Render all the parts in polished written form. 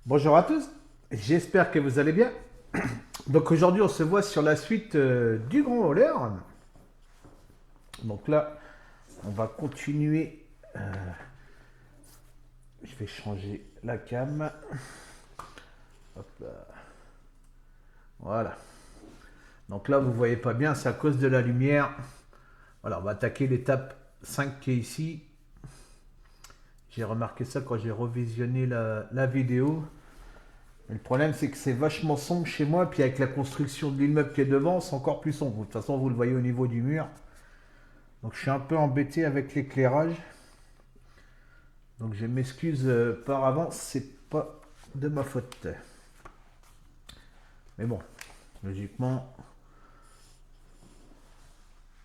Bonjour à tous, j'espère que vous allez bien. Donc aujourd'hui on se voit sur la suite du grand roller. Donc là on va continuer. Je vais changer la cam. Hop là. Voilà. Donc là vous voyez pas bien, c'est à cause de la lumière. Voilà, on va attaquer l'étape 5 qui est ici. J'ai remarqué ça quand j'ai revisionné la vidéo. Mais le problème, c'est que c'est vachement sombre chez moi. Puis avec la construction de l'immeuble qui est devant, c'est encore plus sombre. De toute façon, vous le voyez au niveau du mur. Donc je suis un peu embêté avec l'éclairage. Donc je m'excuse par avance, c'est pas de ma faute. Mais bon, logiquement,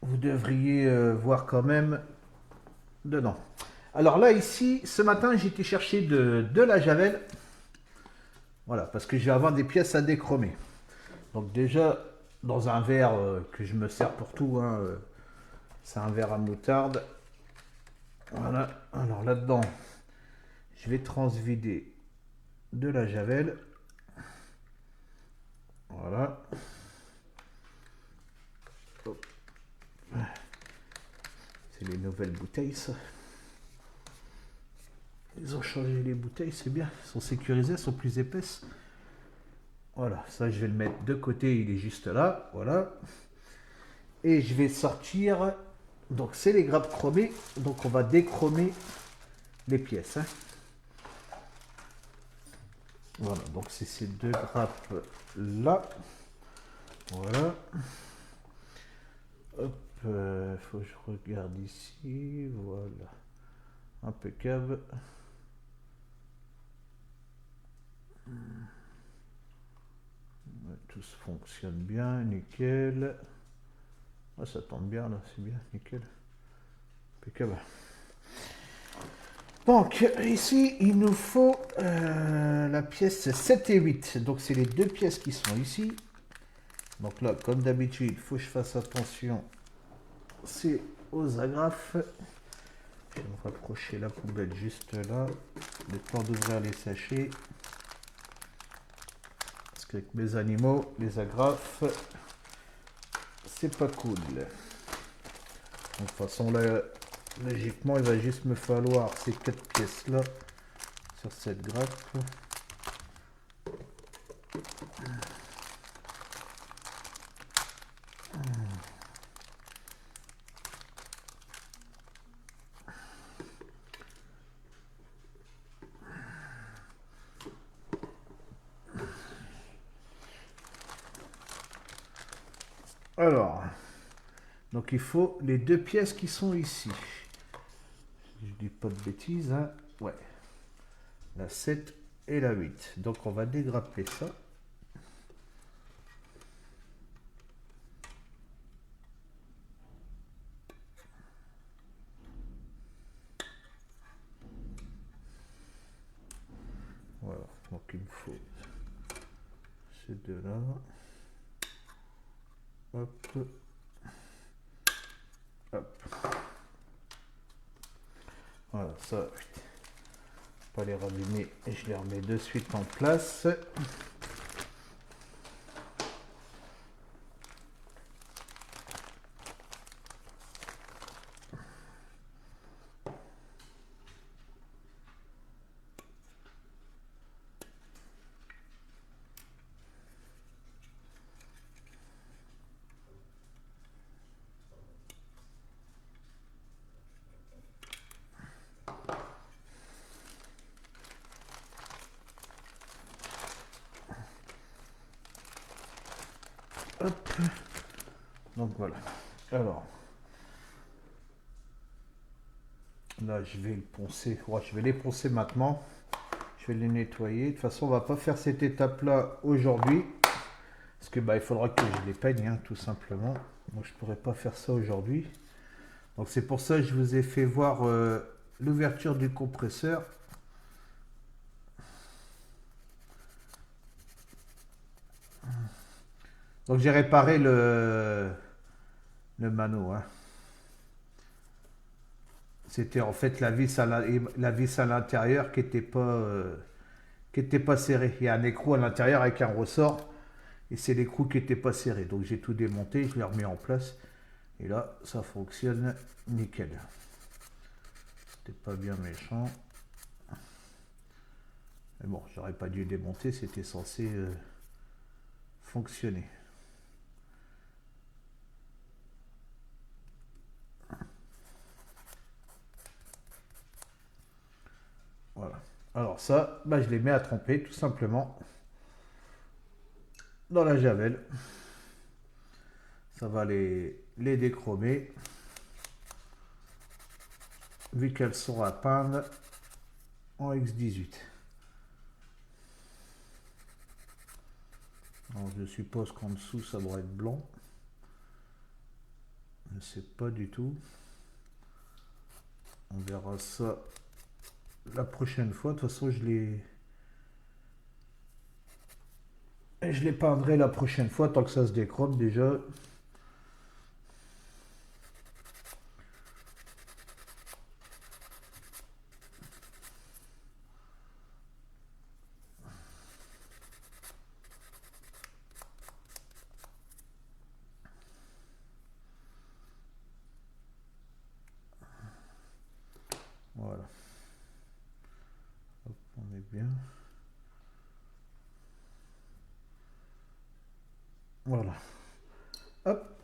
vous devriez voir quand même dedans. Alors là, ici, ce matin, j'ai été chercher de la javel. Voilà, parce que je vais avoir des pièces à déchromer. Donc déjà, dans un verre que je me sers pour tout, hein, c'est un verre à moutarde. Voilà, alors là-dedans, je vais transvider de la javel. Voilà. C'est les nouvelles bouteilles, ça. Ils ont changé les bouteilles, c'est bien. Elles sont sécurisées, elles sont plus épaisses. Voilà, ça je vais le mettre de côté, il est juste là. Voilà. Et je vais sortir. Donc c'est les grappes chromées. Donc on va déchromer les pièces. Hein. Voilà, donc c'est ces deux grappes là. Voilà. Hop, faut que je regarde ici. Voilà. Impeccable. Tout fonctionne bien, nickel. Ah, ça tombe bien là, c'est bien, nickel. Impeccable. Donc ici, il nous faut la pièce 7 et 8. Donc c'est les deux pièces qui sont ici. Donc là, comme d'habitude, il faut que je fasse attention. C'est aux agrafes. Je vais me rapprocher la poubelle juste là. Le temps d'ouvrir les sachets. Parce qu'avec mes animaux, les agrafes, c'est pas cool. Donc, de toute façon, là, logiquement, il va juste me falloir ces 4 pièces là sur cette grappe. Alors, donc il faut les deux pièces qui sont ici. Je dis pas de bêtises, hein. Ouais. La 7 et la 8. Donc on va dégrapper ça. Voilà, donc il me faut ces deux-là. Hop. Hop. Voilà, ça, pas les rallumer et je les remets de suite en place. Hop. Donc voilà. Alors, là je vais le poncer. Ouais, je vais les poncer maintenant. Je vais les nettoyer. De toute façon, on va pas faire cette étape-là aujourd'hui. Parce que bah, il faudra que je les peigne, hein, tout simplement. Donc je pourrais pas faire ça aujourd'hui. Donc c'est pour ça que je vous ai fait voir l'ouverture du compresseur. Donc j'ai réparé le mano. Hein. C'était en fait la vis à l'intérieur qui n'était pas qui n'était pas serré. Il y a un écrou à l'intérieur avec un ressort. Et c'est l'écrou qui n'était pas serré. Donc j'ai tout démonté, je l'ai remis en place. Et là, ça fonctionne nickel. C'était pas bien méchant. Mais bon, j'aurais pas dû démonter, c'était censé fonctionner. Voilà. Alors ça, bah, je les mets à tremper tout simplement dans la javel. Ça va les déchromer. Vu qu'elles sont à peindre en X18. Alors je suppose qu'en dessous ça doit être blanc. Je ne sais pas du tout. On verra ça la prochaine fois. De toute façon, je les peindrai la prochaine fois tant que ça se déchrome déjà. Voilà. Hop, on est bien. Voilà. Hop.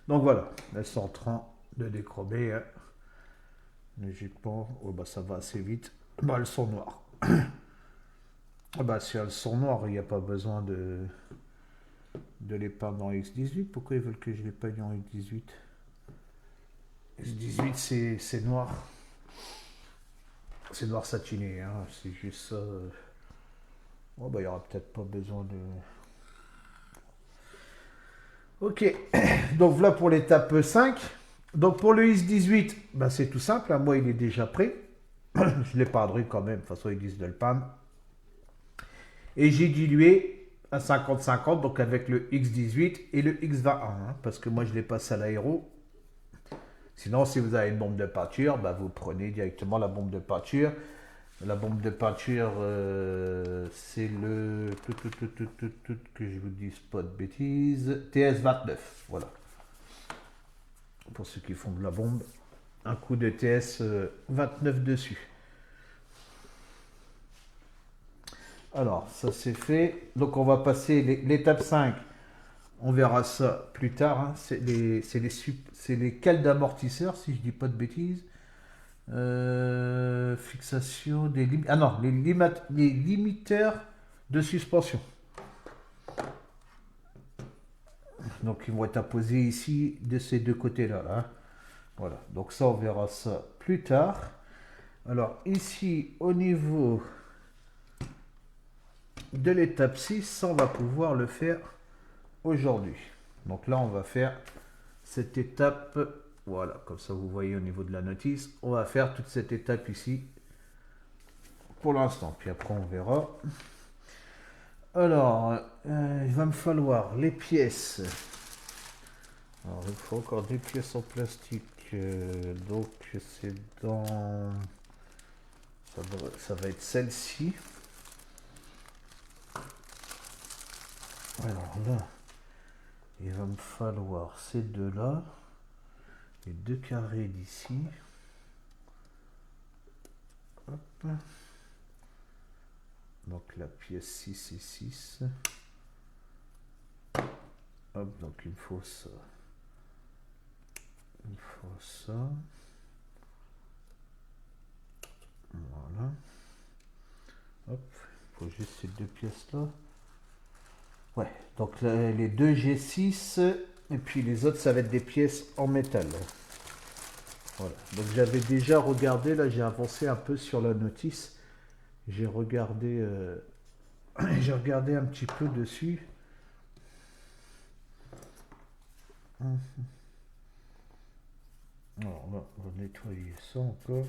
Donc voilà, elles sont en train de déchromer. Hein. Logiquement, oh bah ça va assez vite. Bah elles sont noires. Ah bah si elles sont noires, il n'y a pas besoin de les peindre en X18. Pourquoi ils veulent que je les peigne en X18? X18 c'est noir. C'est noir satiné, hein. C'est juste ça. Oh bah il n'y aura peut-être pas besoin de... Ok, donc voilà pour l'étape 5. Donc pour le X18, bah c'est tout simple, hein. Moi il est déjà prêt. Je l'ai peindrai quand même, de toute façon ils disent de le peindre. Et j'ai dilué à 50-50, donc avec le X18 et le X21, hein, parce que moi je les passe à l'aéro. Sinon, si vous avez une bombe de peinture, bah, vous prenez directement la bombe de peinture. La bombe de peinture, c'est le... que je vous dise pas de bêtises. TS29, voilà. Pour ceux qui font de la bombe, un coup de TS29 dessus. Alors, ça c'est fait. Donc, on va passer l'étape 5. On verra ça plus tard. Hein. C'est les cales d'amortisseur, si je dis pas de bêtises. Fixation des limites. Ah non, les limiteurs de suspension. Donc ils vont être apposés ici de ces deux côtés-là. Hein. Voilà. Donc ça, on verra ça plus tard. Alors ici, au niveau de l'étape 6, on va pouvoir le faire aujourd'hui. Donc là, on va faire cette étape. Voilà, comme ça vous voyez au niveau de la notice. On va faire toute cette étape ici pour l'instant. Puis après, on verra. Alors, il va me falloir les pièces. Alors, il faut encore des pièces en plastique. Donc, c'est dans... Ça va être celle-ci. Alors là, il va me falloir ces deux-là. Les deux carrés d'ici. Hop. Donc la pièce 6 et 6. Hop, donc il me faut ça. Il me faut ça. Voilà. Hop, il faut juste ces deux pièces-là. Ouais, donc les deux G6 et puis les autres, ça va être des pièces en métal. Voilà, donc j'avais déjà regardé, là j'ai avancé un peu sur la notice. J'ai regardé, j'ai regardé un petit peu dessus. Alors là, on va nettoyer ça encore.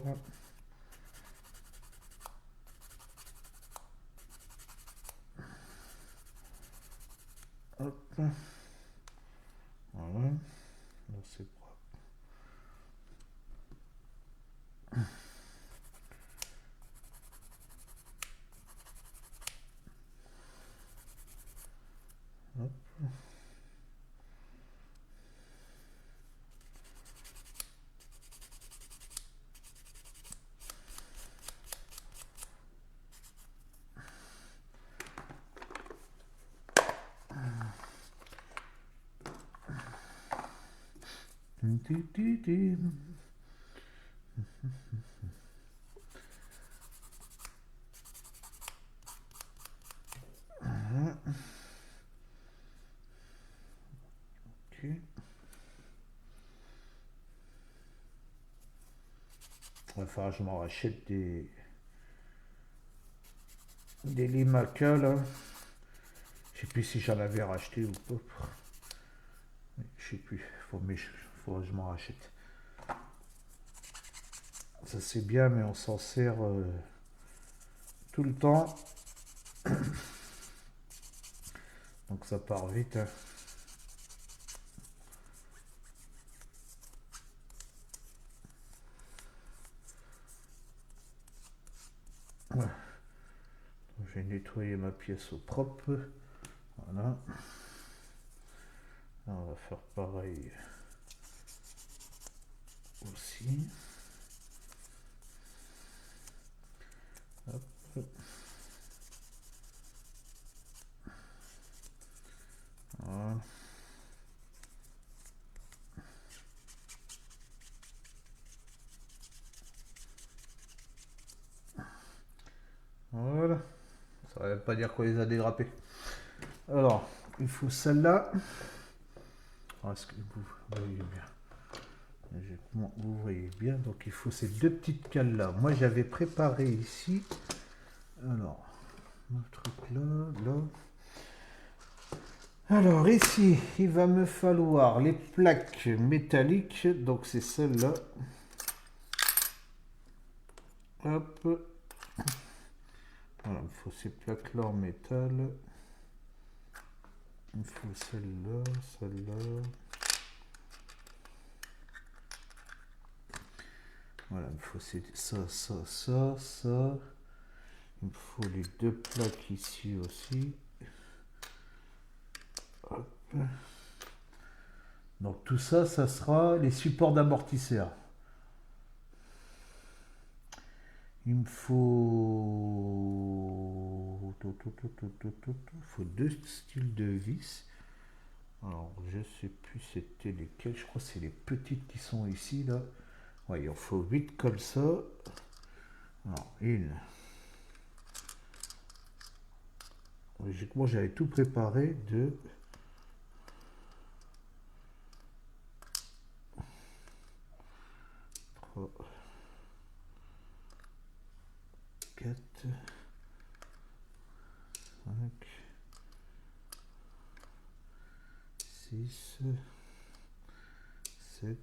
Hop. Voilà. Là c'est propre. Enfin, je m'en rachète des Limaca là. Je sais plus si j'en avais racheté ou pas. Je sais plus. Faut que je m'en rachète. Ça c'est bien, mais on s'en sert tout le temps. Donc ça part vite. Hein. Ouais. J'ai nettoyé ma pièce au propre. Voilà. Là, on va faire pareil aussi. Hop. Voilà. Voilà. Ça ne veut pas dire qu'on les a dérapés. Alors, il faut celle-là. Est-ce que vous voyez bien? Vous voyez bien, donc il faut ces deux petites cales là. Moi j'avais préparé ici. Alors, un truc là. Alors ici, il va me falloir les plaques métalliques. Donc c'est celle-là. Hop. Voilà, il faut ces plaques là en métal. Il faut celle-là, celle-là. Voilà, il faut ça. Il me faut les deux plaques ici aussi. Hop. Donc tout ça, ça sera les supports d'amortisseur. Il me faut... Il faut deux styles de vis. Alors, je sais plus c'était lesquels. Je crois que c'est les petites qui sont ici, là. Ouais, il en faut 8 comme ça. Alors, une. Logiquement, j'avais tout préparé. 2. 3. 4. 5. 6. 7.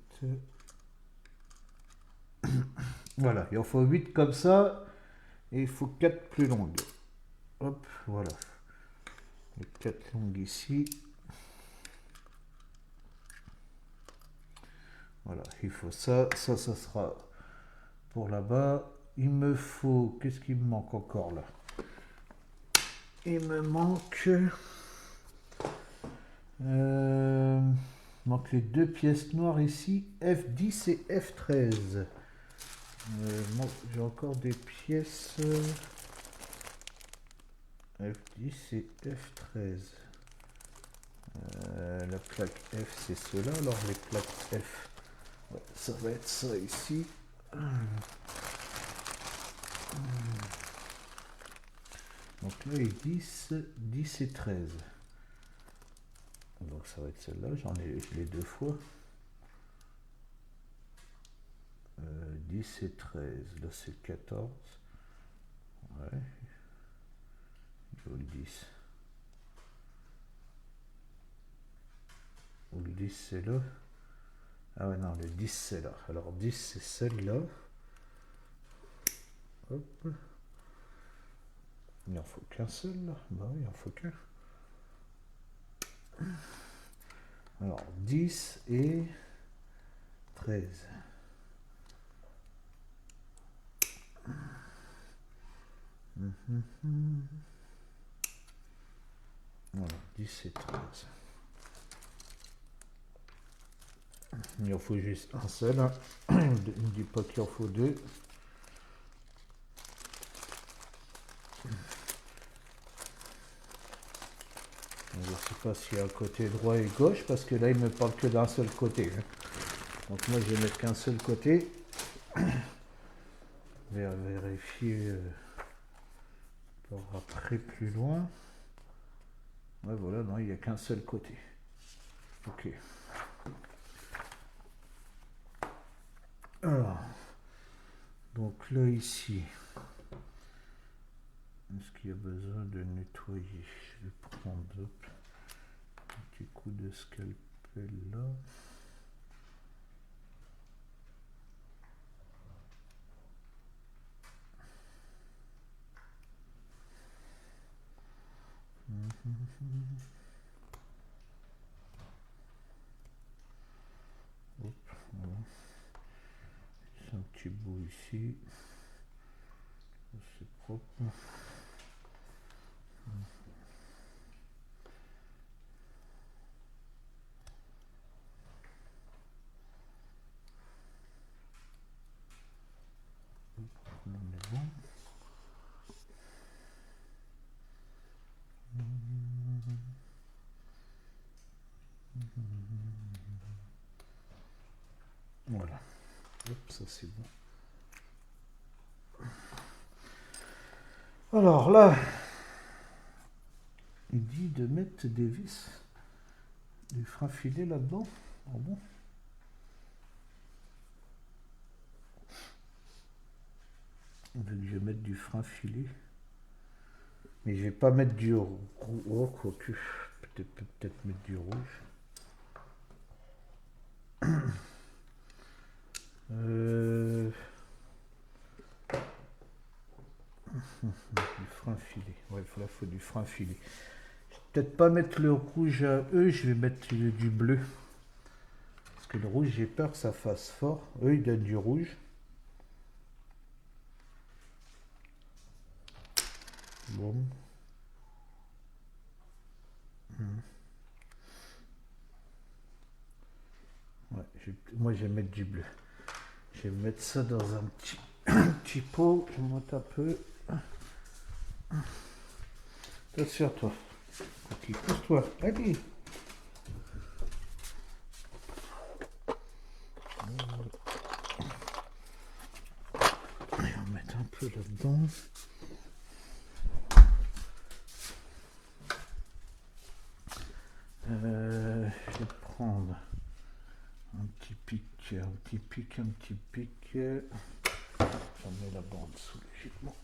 Voilà, il en faut 8 comme ça. Et il faut 4 plus longues. Hop, voilà. Les 4 longues ici. Voilà, il faut ça. Ça sera pour là-bas. Il me faut... Qu'est-ce qu'il me manque encore là? Il me manque... manque les deux pièces noires ici. F10 et F13. J'ai encore des pièces... F10 et F13. La plaque F c'est cela. Alors les plaques F... Ouais, ça va être ça ici. Donc là, il 10 et 13. Donc ça va être celle-là, je l'ai deux fois. 10 et 13, là c'est 14. Ouais. Ou le 10. Ou le 10 c'est là. Ah ouais non, le 10 c'est là. Alors 10 c'est celle-là. Hop. Il en faut qu'un seul là. Bah oui, il en faut qu'un. Alors 10 et 13. Voilà, 10 et 13. Il en faut juste un seul. Hein. Je ne dis pas qu'il en faut deux. Je ne sais pas s'il y a un côté droit et gauche, parce que là, il ne me parle que d'un seul côté. Hein. Donc moi, je vais mettre qu'un seul côté. Je vais vérifier pour après plus loin. Ouais, voilà, non, il n'y a qu'un seul côté. Ok. Alors, donc là, ici, est-ce qu'il y a besoin de nettoyer? Je vais prendre un petit coup de scalpel là. Hop, voilà. C'est un petit bout ici. C'est propre. On est bon. Voilà. Hop, ça c'est bon. Alors là, il dit de mettre des vis, du frein filé là-dedans. Ah bon? On veut que je mette du frein filé. Mais je vais pas mettre du rouge. Oh, quoique. Peut-être mettre du rouge. Du frein filé. Ouais, là, il faut du frein filé. Peut-être pas mettre le rouge à eux, je vais mettre du bleu. Parce que le rouge, j'ai peur que ça fasse fort. Eux, ils donnent du rouge. Bon. Ouais, moi, je vais mettre du bleu. Je vais mettre ça dans un petit pot. Je monte un peu. Attention, toi. Ok, pousse-toi. Allez. On va mettre un peu là-dedans. Je vais prendre un petit pic. J'en mets là-bas en dessous, logiquement.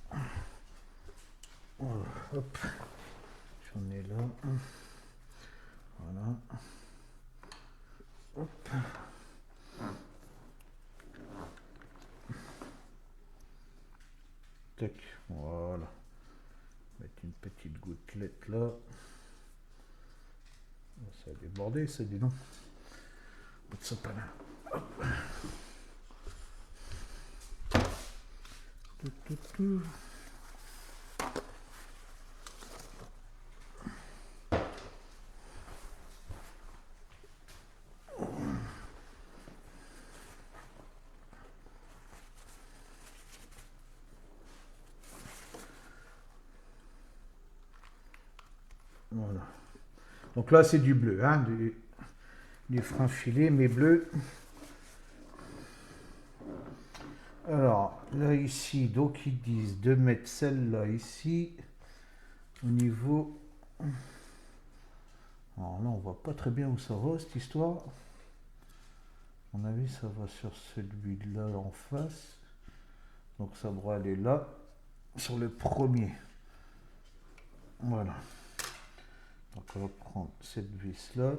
Hop. J'en ai là. Voilà. Hop. Tac. Voilà. Mettre une petite gouttelette là. Ça a débordé, ça, dis donc. Bout de sopalin. Hop. Tout. Voilà. Donc là, c'est du bleu, hein, du frein filé, mais bleu. Alors, là, ici, donc ils disent de mettre celle-là ici, au niveau... Alors là, on voit pas très bien où ça va, cette histoire. À mon avis, ça va sur celui-là en face. Donc ça doit aller là, sur le premier. Voilà. Donc on va prendre cette vis-là.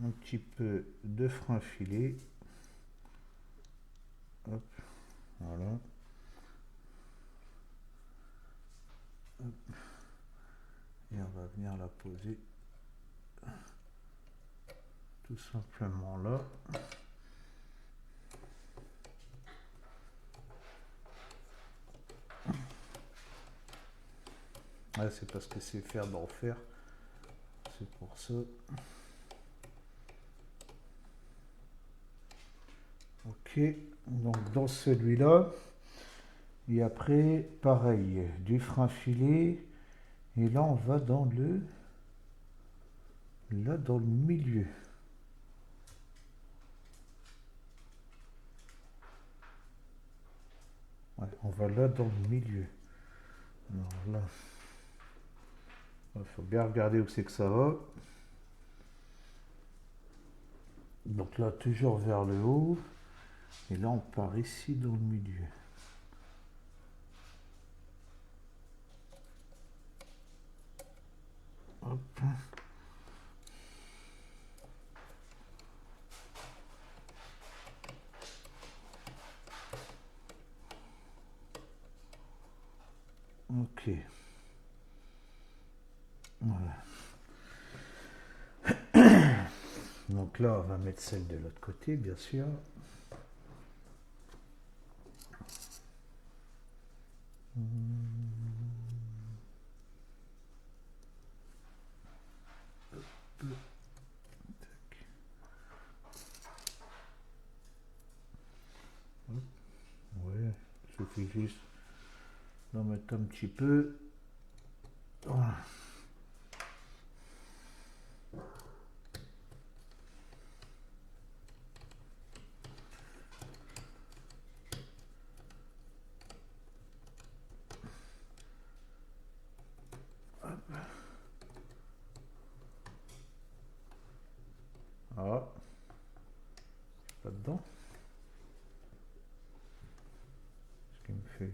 Un petit peu de frein filé. Hop, voilà. Hop. Et on va venir la poser tout simplement là. Ah, c'est parce que c'est fer d'enfer. C'est pour ça. Ok, donc dans celui-là, et après, pareil, du frein filé, et là on va dans dans le milieu. Ouais, on va là dans le milieu. Alors là, il faut bien regarder où c'est que ça va. Donc là, toujours vers le haut, et là on part ici dans le milieu. Hop. Ok. Voilà. Donc là, on va mettre celle de l'autre côté, bien sûr. Ouais, il suffit juste d'en mettre un petit peu. Voilà. Ah, pas dedans. Ce qui me fait.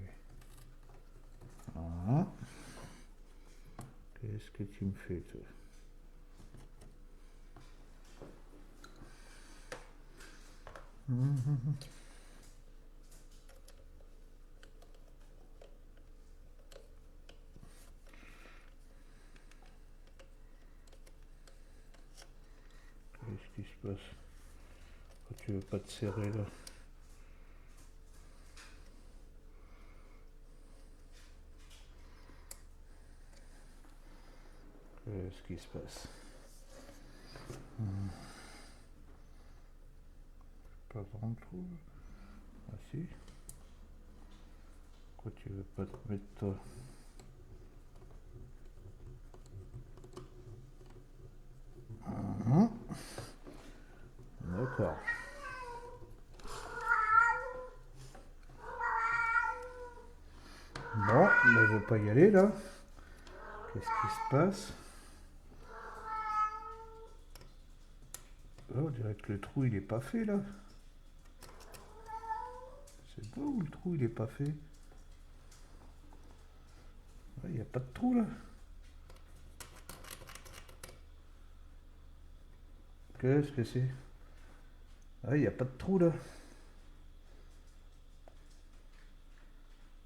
Ah. Qu'est-ce que tu me fais, toi? Qu'est-ce qui se passe? Pourquoi tu veux pas te serrer là? Qu'est-ce qui se passe? Pas dans le trou. Ah si. Pourquoi tu veux pas te mettre toi? D'accord. Bon, mais je veux pas y aller là. Qu'est-ce qui se passe? Oh, on dirait que le trou il est pas fait là. C'est beau où le trou il est pas fait? Il n'y a pas de trou là. Qu'est-ce que c'est? Ah, il n'y a pas de trou là.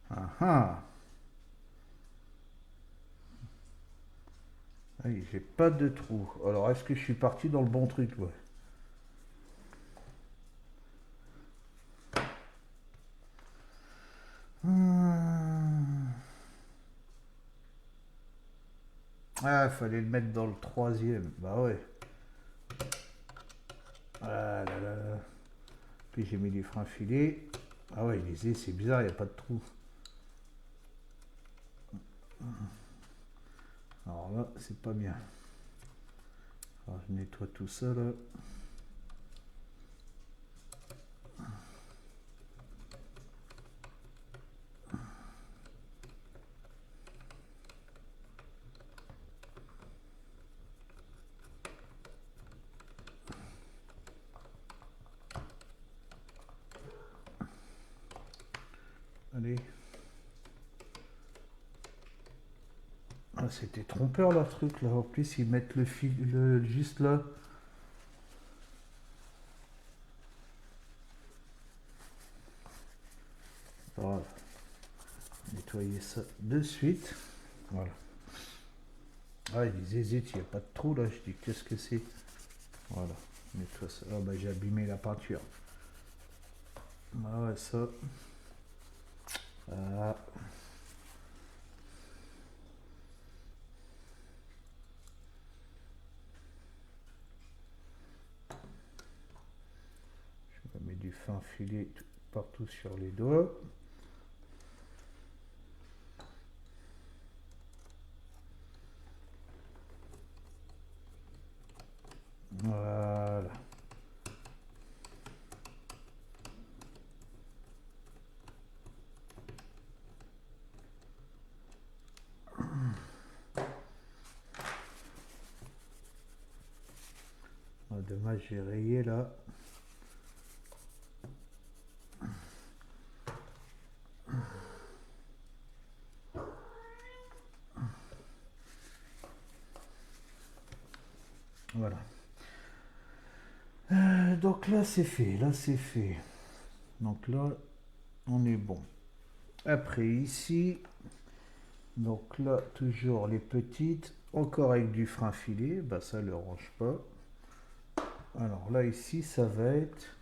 Ah ah. Ah, j'ai pas de trou. Alors, est-ce que je suis parti dans le bon truc, ouais? Ah, fallait le mettre dans le troisième. Bah ouais. Ah là là là. Puis j'ai mis du frein filé. Ah ouais, c'est bizarre, il n'y a pas de trou. Alors là, c'est pas bien. Alors, je nettoie tout ça là. Allez. Ah, c'était trompeur leur truc là. En plus, ils mettent le fil juste là. Voilà. Nettoyer ça de suite. Voilà. Ah, ils hésitent, il n'y a pas de trou là. Je dis, qu'est-ce que c'est? Voilà. Nettoie ça. Ah, bah, j'ai abîmé la peinture. Ah ouais, ça. Ah. Je vais mettre du fin filet partout sur les doigts. Voilà. Oh, dommage, j'ai rayé là. Voilà. Donc là c'est fait, là c'est fait. Donc là on est bon. Après ici, donc là toujours les petites, encore avec du frein filé, bah ça ne le range pas. Alors là ici ça va être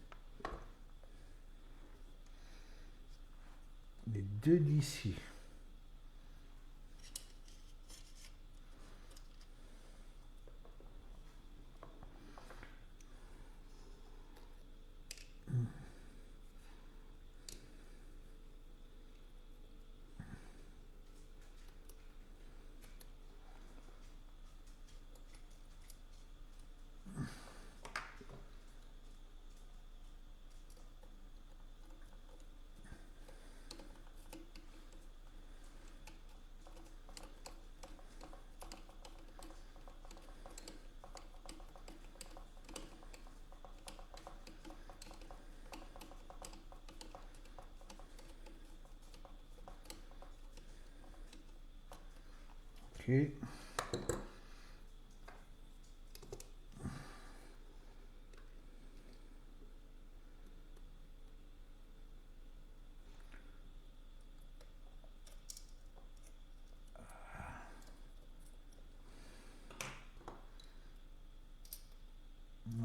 les deux d'ici. Ok.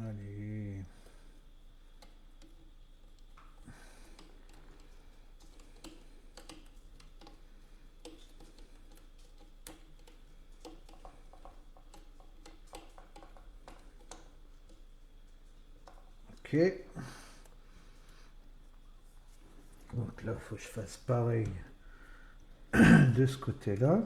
Allez. Ok. Donc là, il faut que je fasse pareil de ce côté-là.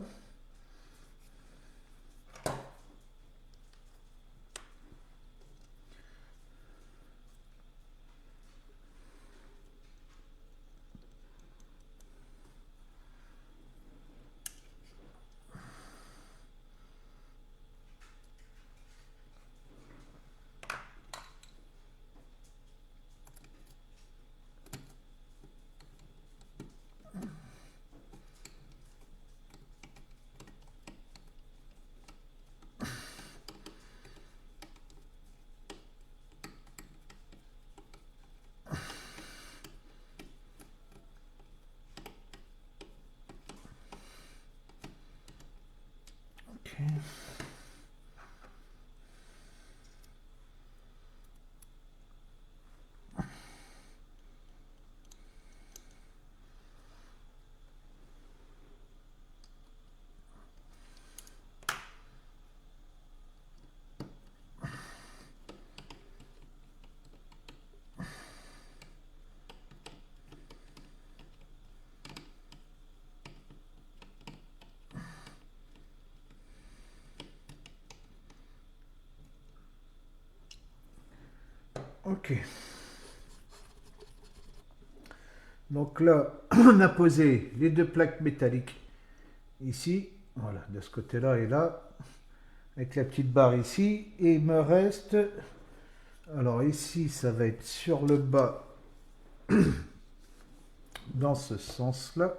Ok. Ok. Donc là, on a posé les deux plaques métalliques ici, voilà, de ce côté-là et là, avec la petite barre ici. Et il me reste, alors ici, ça va être sur le bas, dans ce sens-là.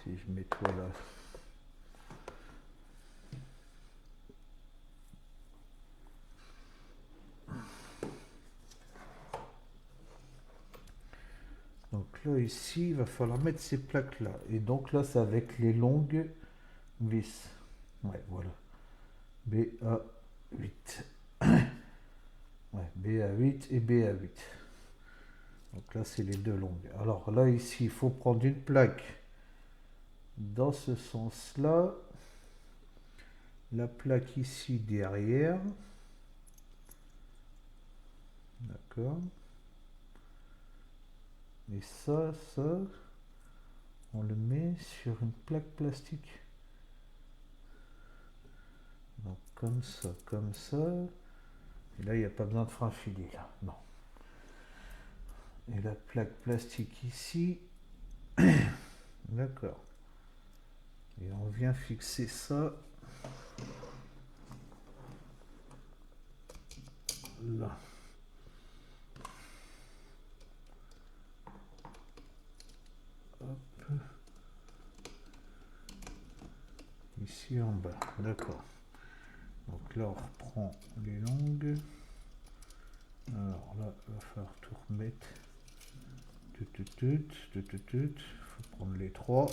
Si je mets tout là. Donc là, ici, il va falloir mettre ces plaques-là. Et donc là, c'est avec les longues vis. Ouais, voilà. BA8. Ouais, BA8 et BA8. Donc là, c'est les deux longues. Alors là, ici, il faut prendre une plaque dans ce sens-là. La plaque ici derrière. D'accord. Et ça, on le met sur une plaque plastique. Donc comme ça, comme ça. Et là, il n'y a pas besoin de frein filé, là. Non. Et la plaque plastique ici. D'accord. Et on vient fixer ça là. Hop. Ici en bas. D'accord. Donc là, on reprend les longues. Alors là, il va falloir tout remettre. Il faut prendre les trois.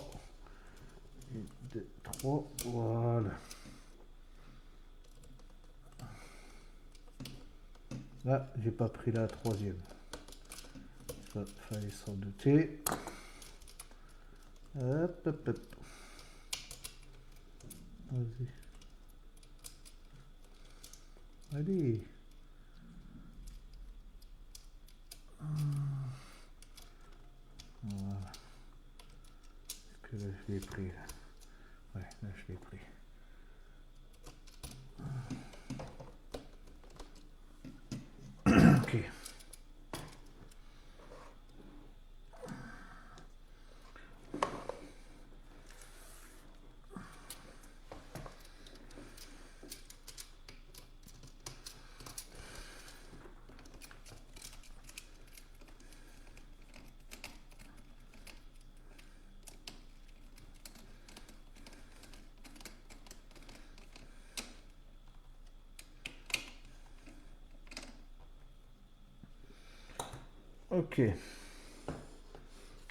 1, 2, 3. Voilà. Là, j'ai pas pris la troisième. Ça, fallait s'en douter. Hop, hop, hop. Vas-y. Allez. Voilà. Est-ce que là, je l'ai pris là? Ouais, là, je l'ai pris. Ok. Ok.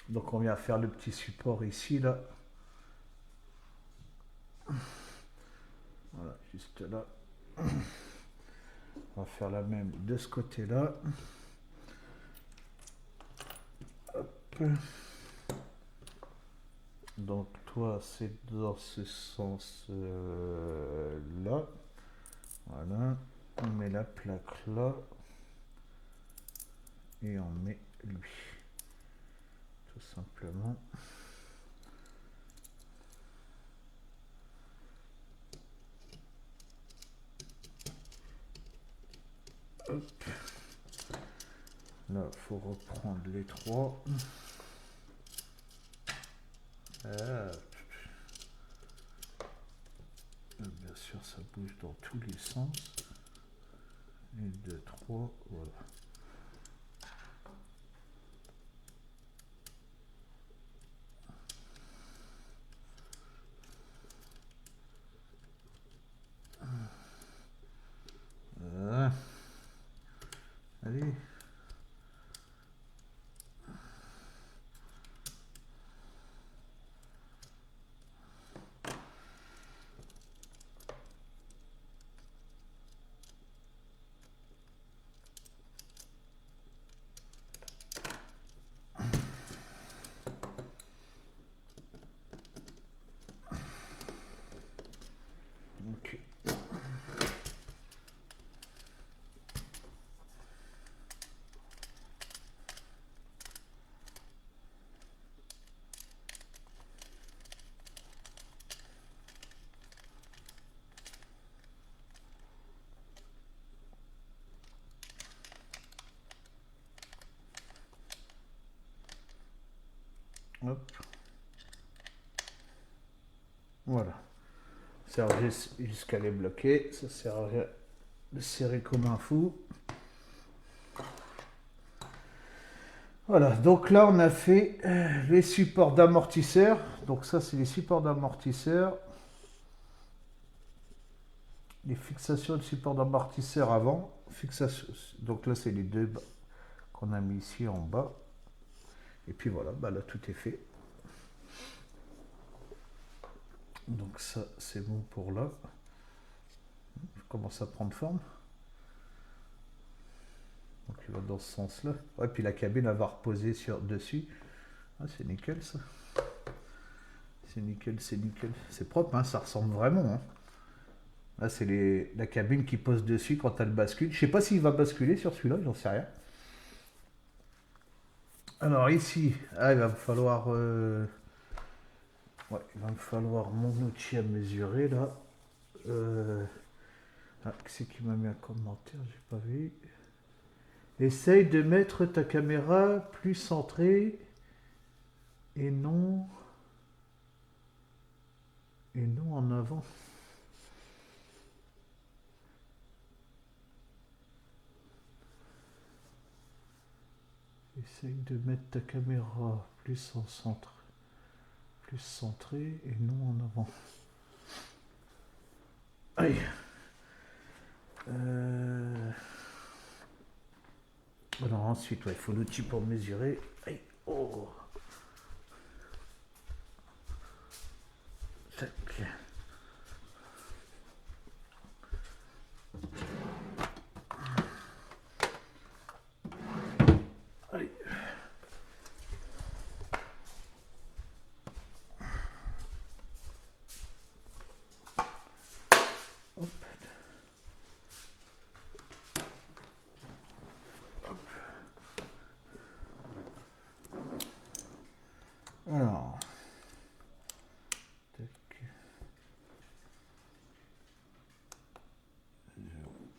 Donc on vient faire le petit support ici là. Voilà, juste là. On va faire la même de ce côté-là. Hop. Donc toi c'est dans ce sens-là. Voilà. On met la plaque là. Et on met lui. Tout simplement. Hop. Là, il faut reprendre les trois. Bien sûr, ça bouge dans tous les sens. 1, 2, 3, voilà. Allez. Ok. Hop. Voilà. Ça sert jusqu'à les bloquer. Ça sert à rien de serrer comme un fou. Voilà, donc là on a fait les supports d'amortisseurs. Donc ça c'est les supports d'amortisseurs. Les fixations de supports d'amortisseurs avant. Fixation. Donc là c'est les deux qu'on a mis ici en bas. Et puis voilà, bah là tout est fait. Donc ça c'est bon pour là. Je commence à prendre forme. Donc il va dans ce sens là. Ouais, puis la cabine elle va reposer dessus. Ah, c'est nickel ça. C'est nickel, c'est nickel. C'est propre, hein, ça ressemble vraiment. Hein. Là, c'est la cabine qui pose dessus quand elle bascule. Je sais pas s'il va basculer sur celui-là, j'en sais rien. Alors ici, il va me falloir... ouais, il va me falloir mon outil à mesurer là. Qui c'est qui m'a mis un commentaire? J'ai pas vu. Essaye de mettre ta caméra plus centrée et non en avant. Essaye de mettre ta caméra plus en centre, plus centrée et non en avant. Aïe. Alors ensuite, il faut l'outil pour mesurer. Aïe. Oh. Tac. Aïe. Hop. Alors. Tac.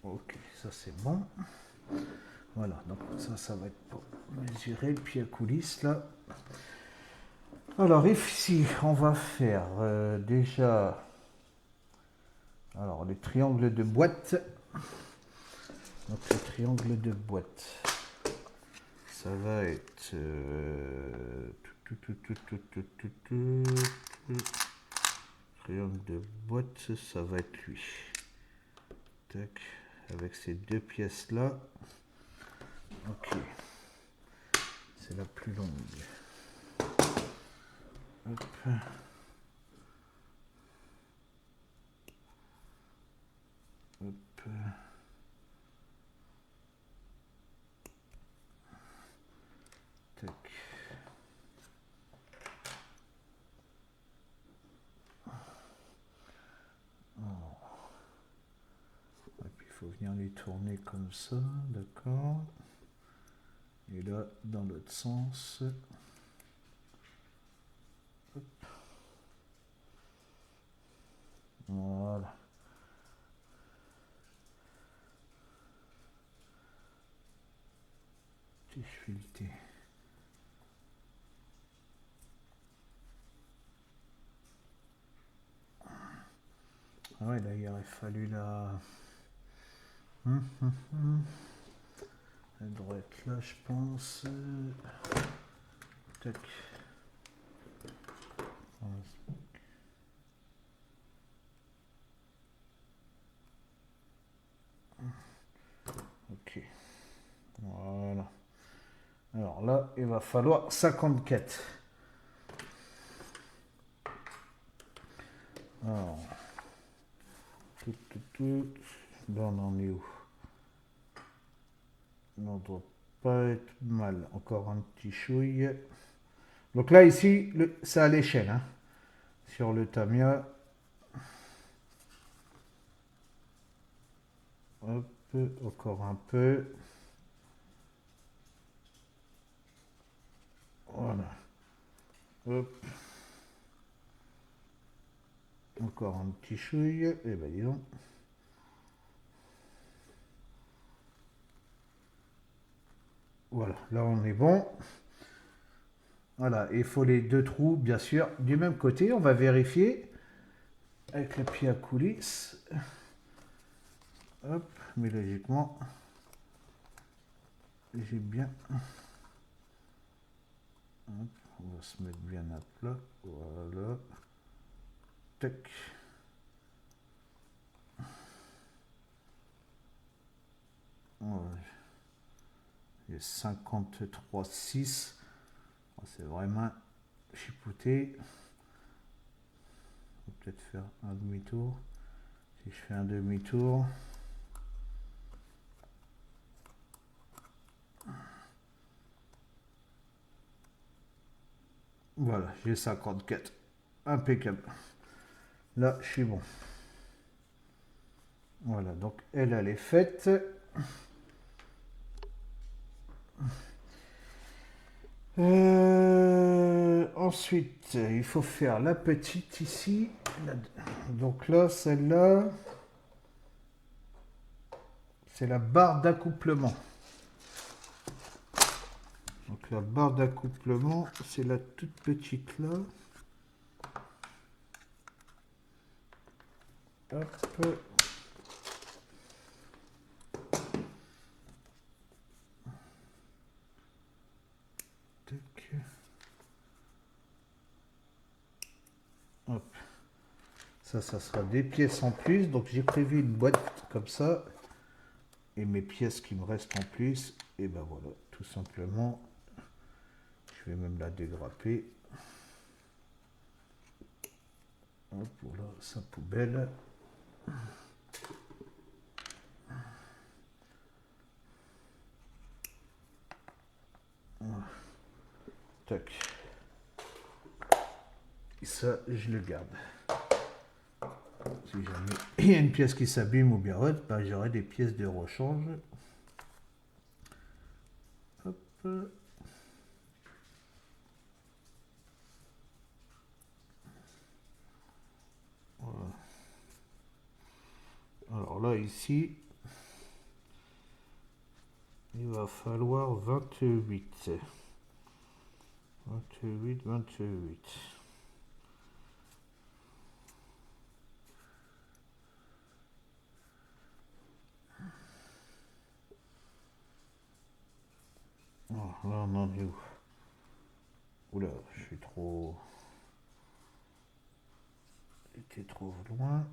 Ok, ça c'est bon. Voilà, donc ça va être pour mesurer le pied à coulisse là. Alors ici, on va faire déjà alors les triangles de boîte. Donc les triangles de boîte, ça va être triangle de boîte, ça va être lui. Tac, avec ces deux pièces là. Ok, c'est la plus longue. Hop. Hop. Tac. Et puis il faut venir les tourner comme ça, d'accord. Et là, dans l'autre sens. Hop. Voilà. Tige filetée. Ah ouais, là, il aurait fallu la... La droite là, je pense. Tac. Ok. Voilà. Alors là, il va falloir 54. Alors. Là, on en est où? On doit pas être mal. Encore un petit chouille. Donc là, ici, c'est à l'échelle. Hein. Sur le Tamiya. Hop, encore un peu. Voilà. Hop. Encore un petit chouille. Et ben dis donc. Voilà, là on est bon. Voilà, il faut les deux trous, bien sûr, du même côté. On va vérifier avec le pied à coulisse. Hop, mais logiquement, j'ai bien... Hop, on va se mettre bien à plat. Voilà. Tac. Voilà. J'ai 53,6. C'est vraiment chipouté. On va peut-être faire un demi-tour. Si je fais un demi-tour... Voilà, j'ai 54. Impeccable. Là, je suis bon. Voilà, donc elle est faite. Ensuite, il faut faire la petite ici. Donc là, celle-là, c'est la barre d'accouplement. Donc la barre d'accouplement, c'est la toute petite là. Hop. Tac. Hop. Ça sera des pièces en plus. Donc j'ai prévu une boîte comme ça. Et mes pièces qui me restent en plus. Et ben voilà, tout simplement. Je vais même la dégrapper. Hop, voilà, sa poubelle. Tac. Et ça, je le garde. Si jamais il y a une pièce qui s'abîme ou bien autre, ben j'aurai des pièces de rechange. Hop. Voilà. Alors là, ici, il va falloir 28. 28, 28. Oh, là, on en est où? Oula, je suis trop... J'étais trop loin.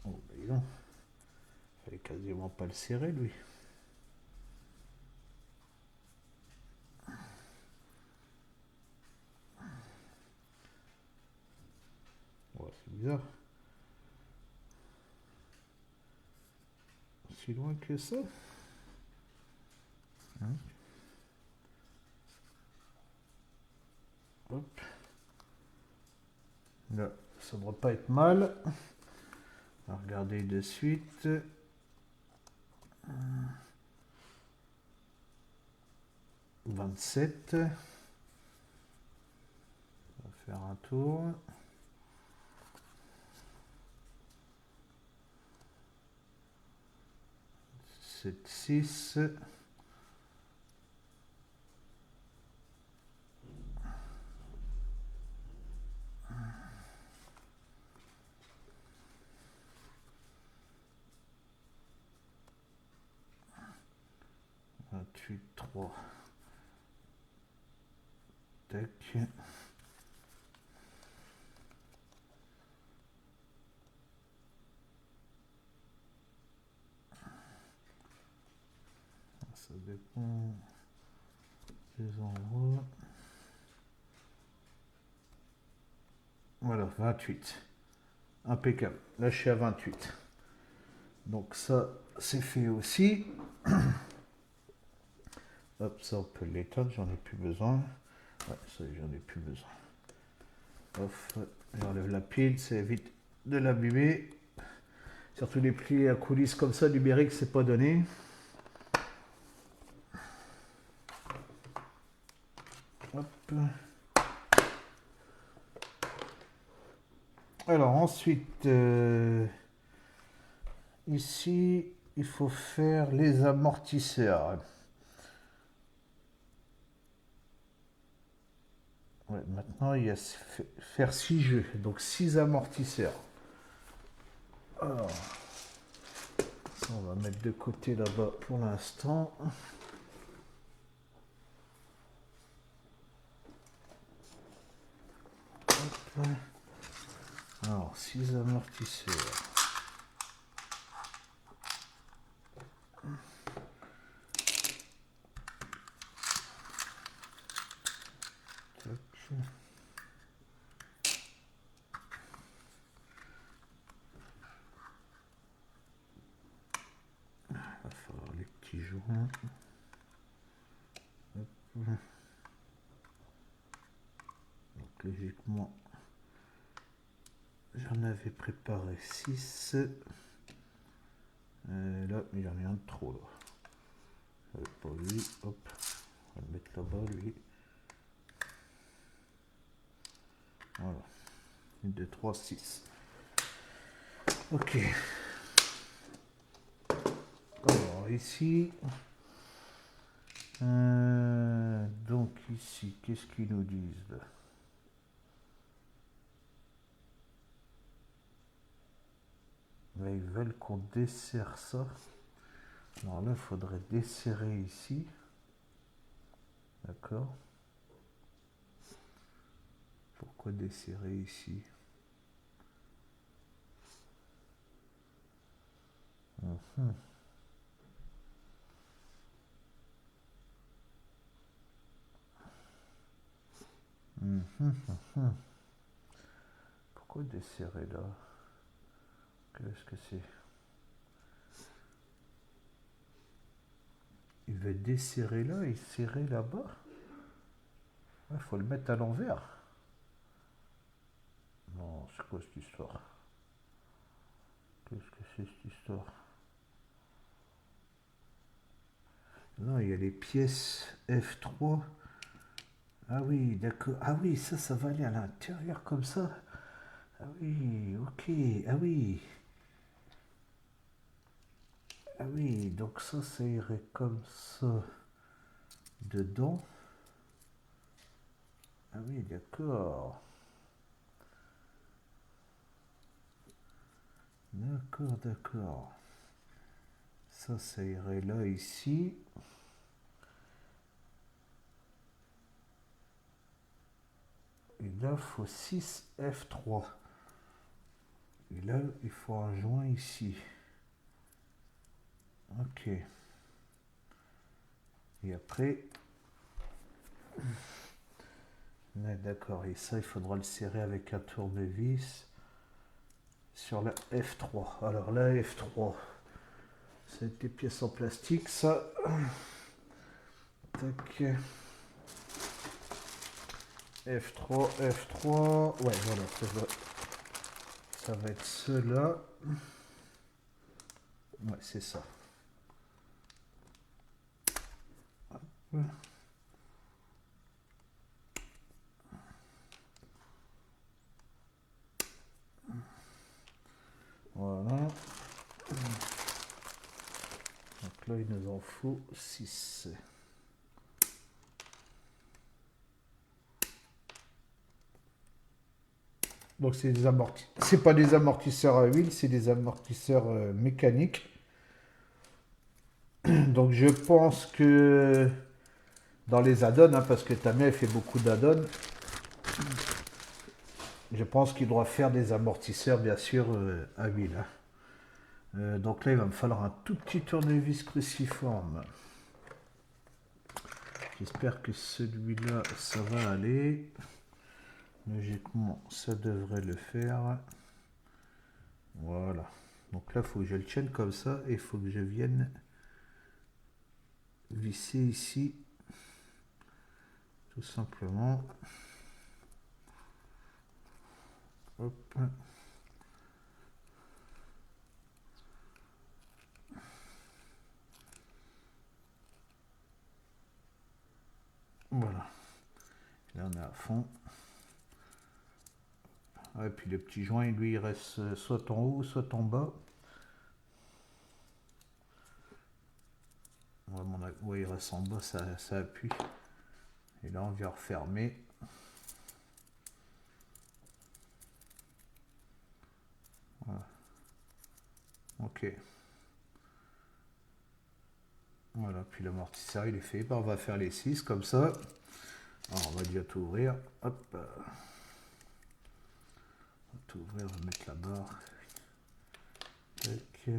Oh, bah, non. Fallait quasiment pas le serrer, lui. Ouais, c'est bizarre. Si loin que ça. Hein. Hop. Là, ça ne devrait pas être mal. On va regarder de suite. 27. On va faire un tour. 7, 6. 28, 3. Tac. Ça dépend des endroits. Voilà, 28. Impeccable. Là, je suis à 28. Donc ça, c'est fait aussi. Hop, ça, on peut l'éteindre. J'en ai plus besoin. Ouais, ça, j'en ai plus besoin. Hop, j'enlève la pile. Ça évite de l'abîmer. Surtout les plis à coulisses comme ça, numérique, c'est pas donné. Hop. Alors ensuite, ici, il faut faire les amortisseurs. Ouais, maintenant, il y a faire 6 jeux, donc 6 amortisseurs. Alors, ça, on va mettre de côté là-bas pour l'instant. Alors, 6 amortisseurs. Il va falloir les petits joints. Donc, logiquement, J'en avais préparé 6. Là, il y en a un de trop là. Pour lui, hop, on va le mettre là-bas, lui. Voilà. 1, 2, 3, 6. Ok. Alors ici. Donc ici, qu'est-ce qu'ils nous disent là? Là, ils veulent qu'on desserre ça. Alors là, il faudrait desserrer ici. D'accord. Pourquoi desserrer ici? Mhm. Mhm, mhm. Pourquoi desserrer là? Qu'est-ce que c'est? Il veut desserrer là et serrer là-bas? Il faut le mettre à l'envers. Non, c'est quoi cette histoire? Qu'est-ce que c'est cette histoire? Non, il y a les pièces F3. Ah oui, d'accord. Ah oui, ça va aller à l'intérieur comme ça. Ah oui, ok. Ah oui. Ah oui, donc ça irait comme ça dedans. Ah oui, d'accord. D'accord, d'accord. Ça irait là, ici. Et là, il faut 6 F3. Et là, il faut un joint ici. Ok. Et après, d'accord. Et ça, il faudra le serrer avec un tournevis sur la F3. Alors la F3, c'est des pièces en plastique, ça. Tac. F3, F3. Ouais, voilà. Ça va être cela. Ouais, c'est ça. Voilà. Donc là, il nous en faut 6. Donc c'est des c'est pas des amortisseurs à huile, c'est des amortisseurs mécaniques. Donc je pense que dans les add-ons, hein, parce que ta mère fait beaucoup d'add-ons, je pense qu'il doit faire des amortisseurs bien sûr à huile. Hein. Donc là il va me falloir un tout petit tournevis cruciforme. J'espère que celui-là ça va aller. Logiquement ça devrait le faire. Voilà. Donc là il faut que je le tienne comme ça et il faut que je vienne visser ici tout simplement. Hop. Voilà. Là on est à fond. Et puis le petit joint, lui, il reste soit en haut, soit en bas. Oui, il reste en bas, ça appuie. Et là, on vient refermer. Voilà. Ok. Voilà, puis l'amortisseur, il est fait. Ben, on va faire les 6 comme ça. Alors, on va déjà tout ouvrir. Hop. On va tout ouvrir, on va mettre la barre. Tac.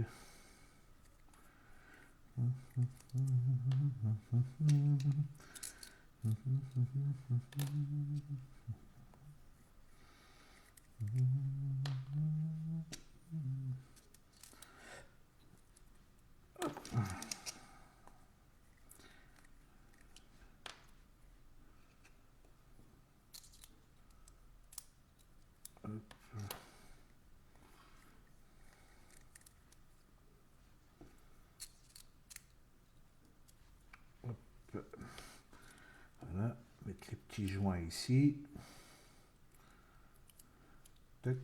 petit joint ici. Tac.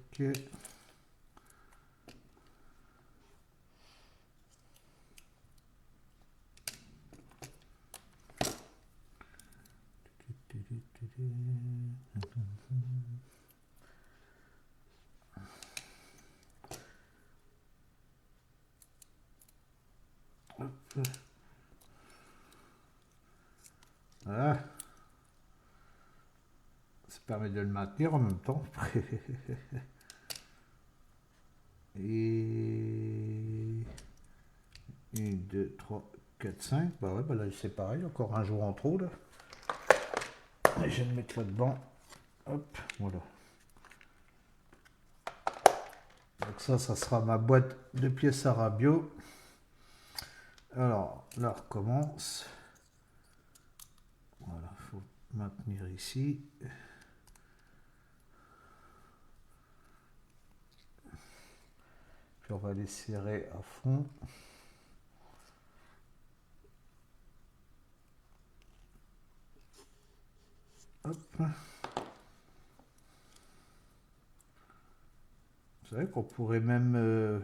Hop. Voilà. Ça permet de le maintenir en même temps. Et 1, 2, 3, 4, 5. Bah ouais, bah là c'est pareil, encore un jour en trop là. Et je vais le mettre là-dedans. Hop, voilà. Donc ça sera ma boîte de pièces à Rabio. Alors, là, on recommence. Voilà, il faut maintenir ici. Puis on va les serrer à fond. Hop. C'est vrai qu'on pourrait même...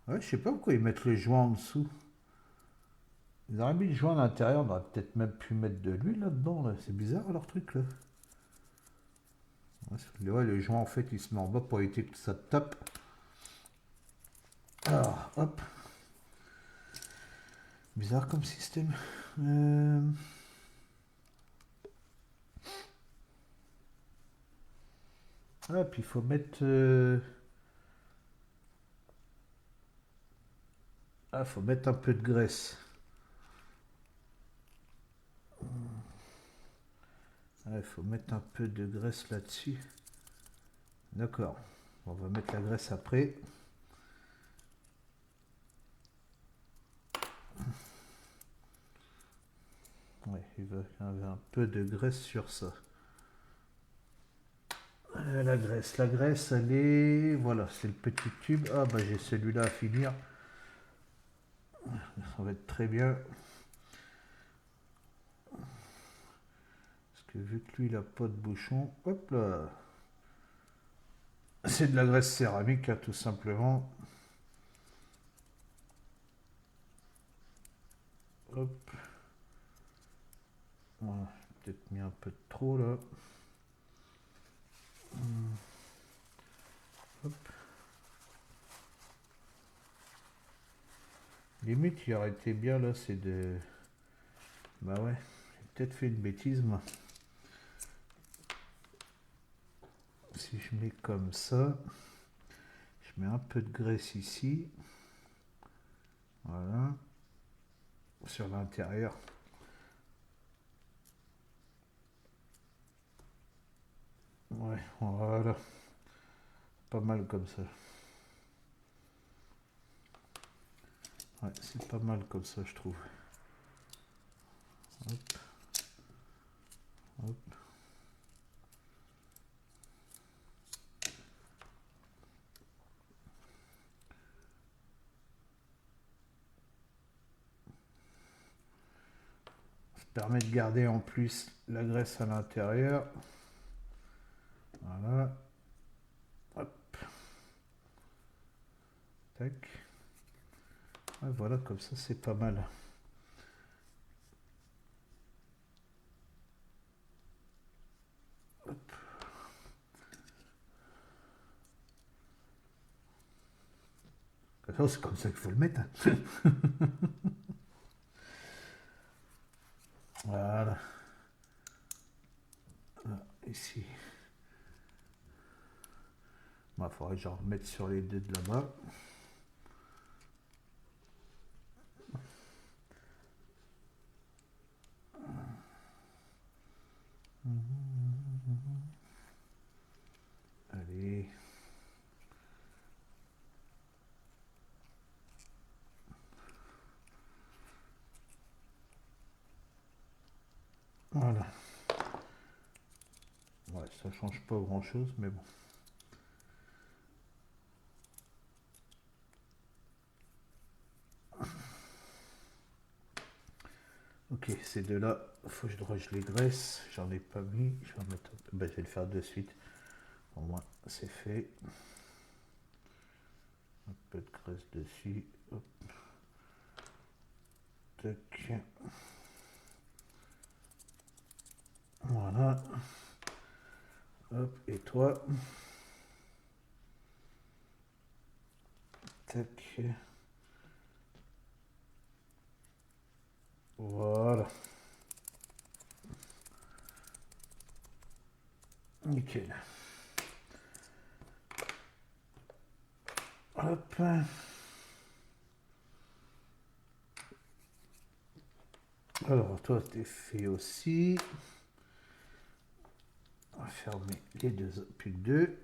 Ouais, je sais pas pourquoi ils mettent le joint en dessous. Ils auraient mis le joint à l'intérieur, on aurait peut-être même pu mettre de l'huile là-dedans. Là. C'est bizarre leur truc là. Ouais, le joint en fait il se met en bas pour éviter que ça tape. Alors, hop. Bizarre comme système. Ah, puis il faut mettre... Ah, faut mettre un peu de graisse. Il faut mettre un peu de graisse là-dessus. D'accord. On va mettre la graisse après. Ouais, il va y avoir un peu de graisse sur ça. La graisse, elle est... Voilà, c'est le petit tube. Ah, bah j'ai celui-là à finir. Ça va être très bien. Parce que vu que lui, il n'a pas de bouchon, hop là. C'est de la graisse céramique, hein, tout simplement. Hop. Voilà, peut-être mis un peu de trop là. Hop. Limite, il aurait été bien là, c'est de... Bah ouais, j'ai peut-être fait une bêtise moi. Si je mets comme ça, je mets un peu de graisse ici. Voilà. Sur l'intérieur. Ouais, voilà. Pas mal comme ça. Ouais, c'est pas mal comme ça, je trouve. Hop. Hop. Ça permet de garder en plus la graisse à l'intérieur. Voilà. Hop. Tac. Ouais, voilà, comme ça, c'est pas mal. Hop. C'est comme ça qu'il faut le mettre. Voilà. Là, ici. Il faudrait que j'en remette sur les deux de là-bas. Allez. Voilà. Ouais, ça change pas grand-chose, mais bon. Ok, ces deux-là, faut que je les graisse. J'en ai pas mis. Je vais, en mettre ben, je vais le faire de suite. Au moins, c'est fait. Un peu de graisse dessus. Hop. Tac. Voilà. Hop, et toi. Tac. Voilà. Nickel. Hop. Alors, toi, t'es fait aussi. On va fermer les deux, plus que deux.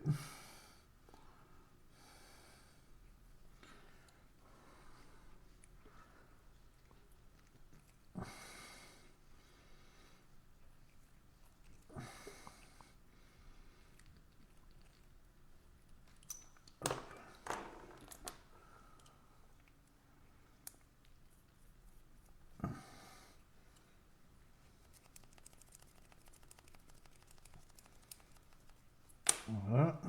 Voilà.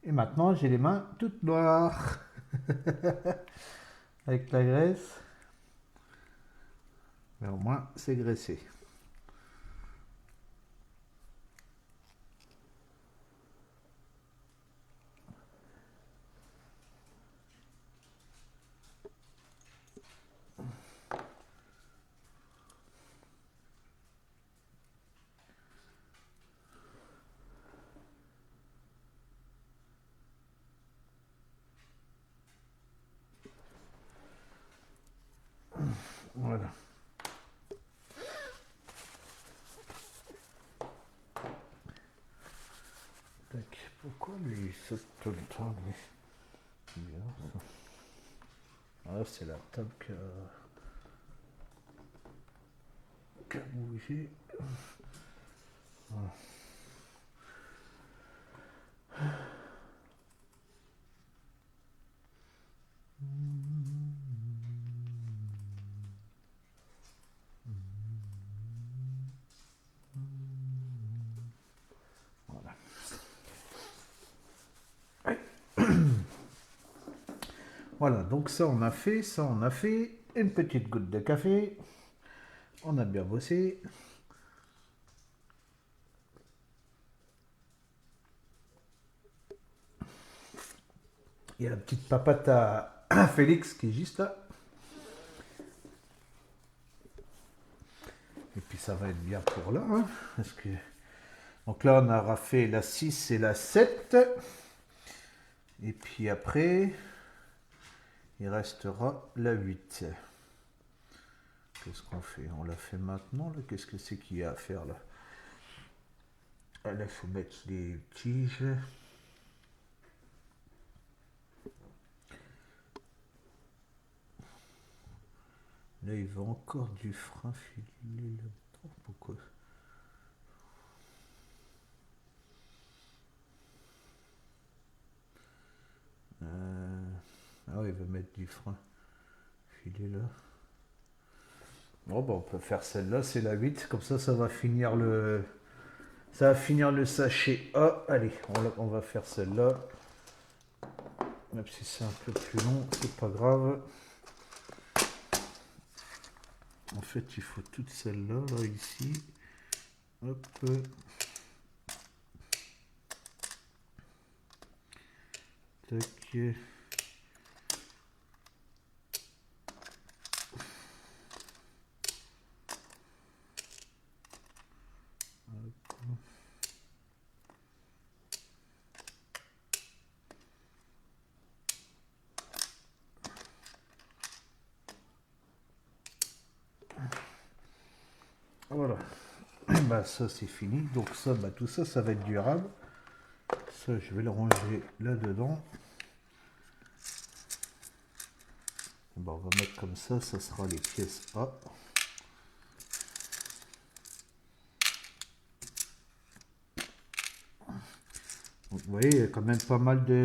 Et maintenant, j'ai les mains toutes noires. Avec la graisse. Mais au moins, c'est graissé. Voilà. Tac. Pourquoi lui il saute tout le temps, lui? C'est bizarre, ça. Ah, c'est la table qui a bougé. Voilà. Voilà. Voilà, donc ça on a fait, ça on a fait. Une petite goutte de café. On a bien bossé. Il y a la petite papate à Félix qui est juste là. Et puis ça va être bien pour là. Hein, parce que... Donc là on aura fait la 6 et la 7. Et puis après, il restera la 8. Qu'est-ce qu'on fait? On l'a fait maintenant là. Qu'est-ce que c'est qu'il y a à faire là? Là, il faut mettre les tiges. Là, il va encore du frein filé là-dedans. Pourquoi? Ah oui, il va mettre du frein filé là. Bon, bah, on peut faire celle-là, c'est la 8. Comme ça va finir le... Ça va finir le sachet A. Allez, on va faire celle-là. Même si c'est un peu plus long, c'est pas grave. En fait, il faut toute celle-là, là, ici. Hop. Tac. Voilà. Bah, ça, c'est fini. Donc ça, bah, tout ça, ça va être durable. Ça, je vais le ranger là-dedans. Bon, on va mettre comme ça sera les pièces A. Donc, vous voyez, il y a quand même pas mal de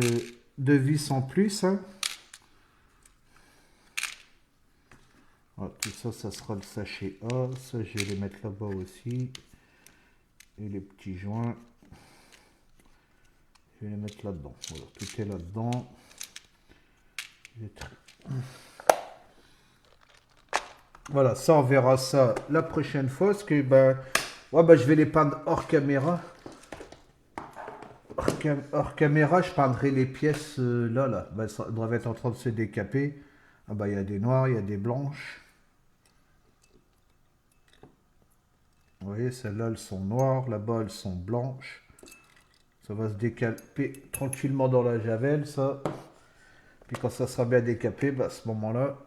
2 vis en plus. Hein. Voilà, tout ça, ça sera le sachet A. Ça, je vais les mettre là-bas aussi. Et les petits joints, je vais les mettre là-dedans. Voilà, tout est là-dedans. Voilà, ça, on verra ça la prochaine fois. Parce que ben, ouais, ben, je vais les peindre hors caméra. Hors caméra, je peindrai les pièces là, là. Ben, ça doivent être en train de se décaper. Ah ben, il y a des noires, il y a des blanches. Vous voyez, celles-là, elles sont noires. Là-bas, elles sont blanches. Ça va se décaper tranquillement dans la javel, ça. Puis quand ça sera bien décapé, ben, à ce moment-là,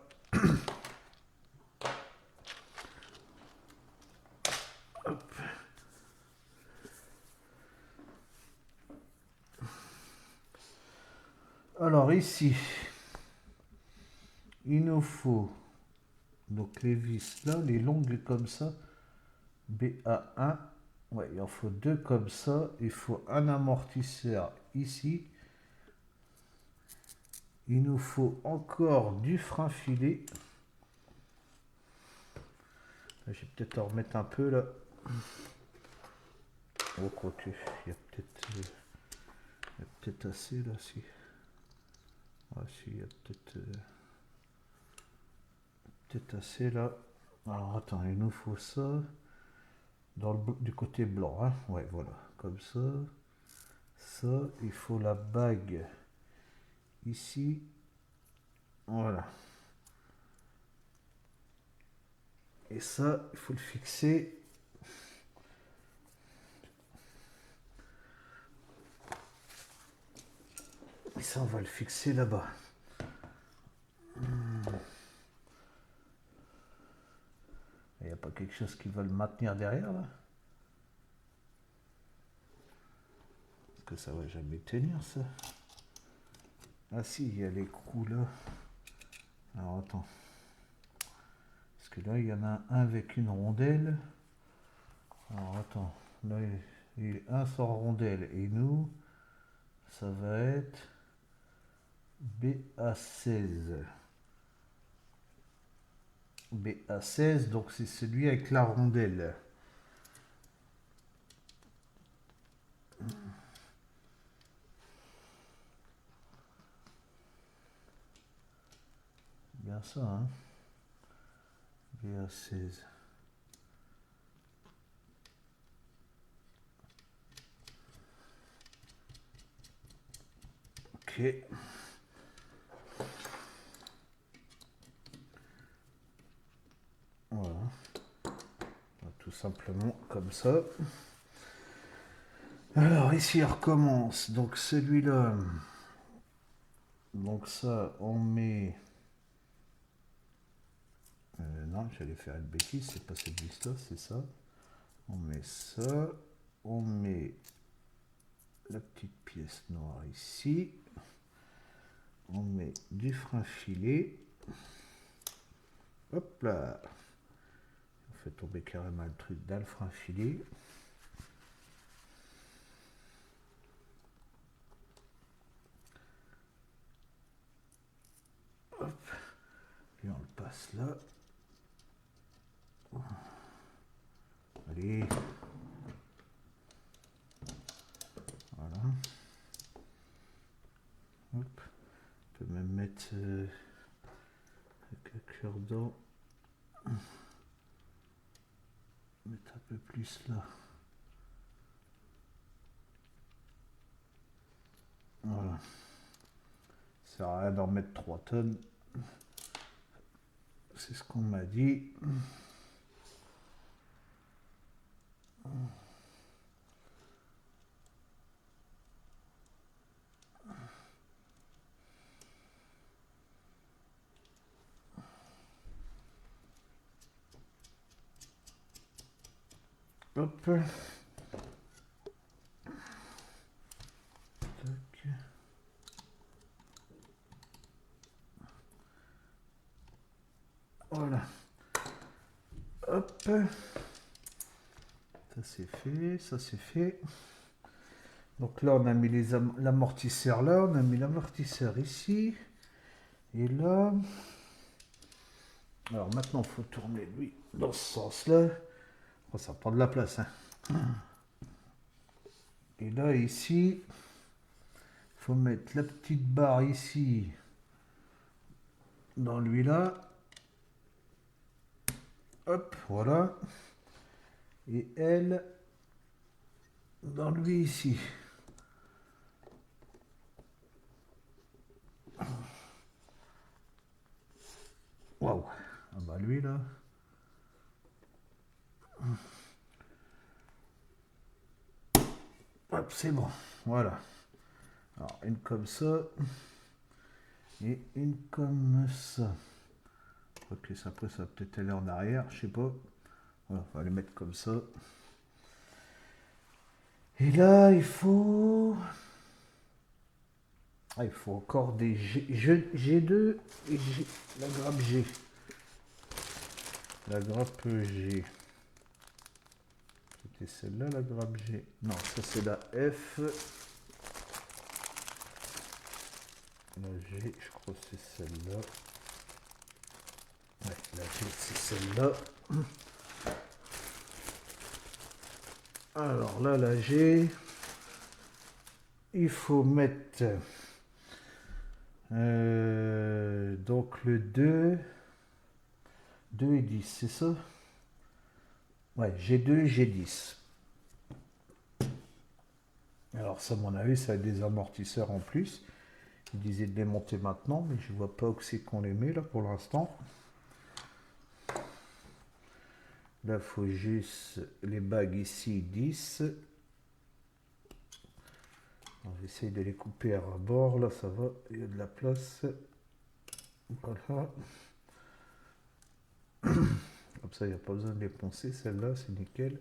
alors ici, il nous faut donc les vis là, les longues comme ça, BA1. Ouais, il en faut 2 comme ça. Il faut un amortisseur ici. Il nous faut encore du frein filé. Je vais peut-être en remettre un peu là. Oh, quoique, il y a peut-être assez là, si. Ah, si, il y a peut-être assez là. Alors attends, il nous faut ça du côté blanc, hein. Ouais, voilà, comme ça. Ça, il faut la bague ici. Voilà. Et ça, il faut le fixer. Et ça, on va le fixer là-bas. Il n'y a pas quelque chose qui va le maintenir derrière là? Parce que ça va jamais tenir ça. Ah si, il y a l'écrou là. Alors attends. Parce que là, il y en a un avec une rondelle. Alors attends. Là, il est un sans rondelle. Et nous, ça va être BA16. BA16, donc c'est celui avec la rondelle. Bien ça, hein. BA16. Ok. Voilà. Tout simplement comme ça. Alors ici, on recommence. Donc celui-là. Donc ça, on met... non, j'allais faire une bêtise, c'est pas cette vis-là, c'est ça. On met ça. On met la petite pièce noire ici. On met du frein filé. Hop là. On fait tomber carrément le truc dans le frein filé. Hop. Et on le passe là. Allez. Voilà. Hop. On peut même mettre avec un cure-dent. Mettre un peu plus là. Voilà. Ça sert à rien d'en mettre 3 tonnes. C'est ce qu'on m'a dit. Hop. Tac. Voilà. Hop. Ça c'est fait, ça c'est fait. Donc là, on a mis l'amortisseur là, on a mis l'amortisseur ici. Et là... Alors maintenant, il faut tourner lui dans ce sens-là. Oh, ça prend de la place. Hein. Et là, ici, il faut mettre la petite barre ici dans lui là. Hop, voilà. Et elle dans lui ici. Waouh. Ah bah lui là. Hop, c'est bon. Voilà. Alors une comme ça. Et une comme ça. Ok, après ça va peut-être aller en arrière, je sais pas. Voilà, on va les mettre comme ça. Et là, il faut... Ah, il faut encore des G2 et la grappe G. La grappe G. C'était celle-là, la grappe G. Non, ça c'est la F. La G, je crois que c'est celle-là. Ouais, la G, c'est celle-là. Alors là, la G, il faut mettre donc le 2 et 10, c'est ça? Ouais, G2 et G10. Alors ça, à mon avis, ça a des amortisseurs en plus. Il disait de les monter maintenant, mais je vois pas où c'est qu'on les met là pour l'instant. Là, il faut juste les bagues ici, 10. J'essaye de les couper à bord, là ça va, il y a de la place. Voilà. Comme ça, il n'y a pas besoin de les poncer, celle-là, c'est nickel.